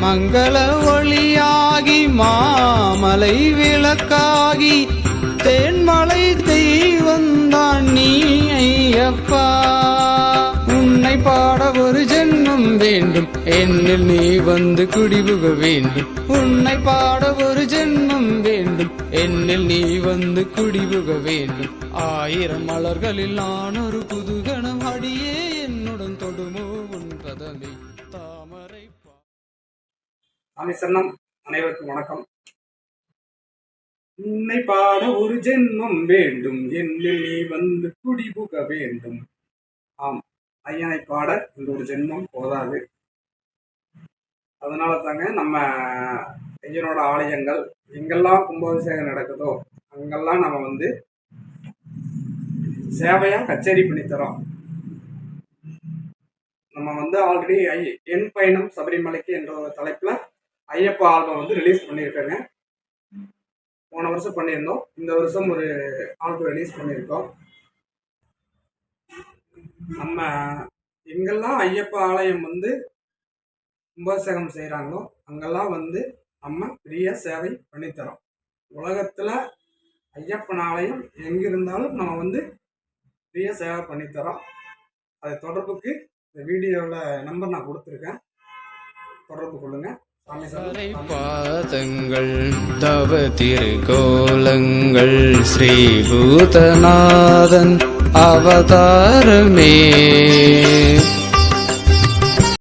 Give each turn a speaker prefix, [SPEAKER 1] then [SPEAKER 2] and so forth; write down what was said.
[SPEAKER 1] மங்கள ஒளியாகி மாமலை விளக்காகி தேன்மலை தெய்வந்தான் நீ ஐயப்பா. உன்னை பாட ஒரு ஜென்மம் வேண்டும், என்னில் நீ வந்து குடிபுக வேண்டும். உன்னை பாட ஒரு ஜென்மம் வேண்டும், என்னில் நீ வந்து குடிபுக வேண்டும். 1000 மலர்களில் நான் ஒரு புதுகணம், அடியே என்னுடன் தொடுமோ உன் பதமே தாமரை.
[SPEAKER 2] சாமி சரணம். அனைவருக்கும் வணக்கம். உன்னை பாட ஒரு ஜென்மம் வேண்டும், என்னில் நீ வந்து குடிபுக வேண்டும். ஆம், ஐயனை பாட இந்த ஒரு ஜென்மம் போதாது. அதனால தாங்க நம்ம ஐயனோட ஆலயங்கள் எங்கெல்லாம் கும்பாபிஷேகம் நடக்குதோ அங்கெல்லாம் நம்ம வந்து சேவையா கச்சேரி பண்ணி தரோம். நம்ம வந்து ஆல்ரெடி என் பயணம் சபரிமலைக்கு என்ற ஒரு தலைப்புல ஐயப்பா ஆல்பம் வந்து ரிலீஸ் பண்ணியிருக்கேங்க. போன வருஷம் பண்ணியிருந்தோம், இந்த வருஷம் ஒரு ஆல்பம் ரிலீஸ் பண்ணியிருக்கோம். நம்ம எங்கெல்லாம் ஐயப்பா ஆலயம் வந்து கும்பாபிஷேகம் செய்கிறாங்களோ அங்கெல்லாம் வந்து நம்ம பெரிய சேவை பண்ணித்தரோம். உலகத்தில் ஐயப்பன் ஆலயம் எங்கே இருந்தாலும் நம்ம வந்து பெரிய சேவை பண்ணித்தரோம். அது தொடர்புக்கு இந்த வீடியோவில் நம்பர் நான் கொடுத்துருக்கேன், தொடர்பு கொள்ளுங்கள்.
[SPEAKER 1] பாதங்கள் தவ திருக்கோலங்கள் ஸ்ரீ பூதநாதன் அவதாரமே.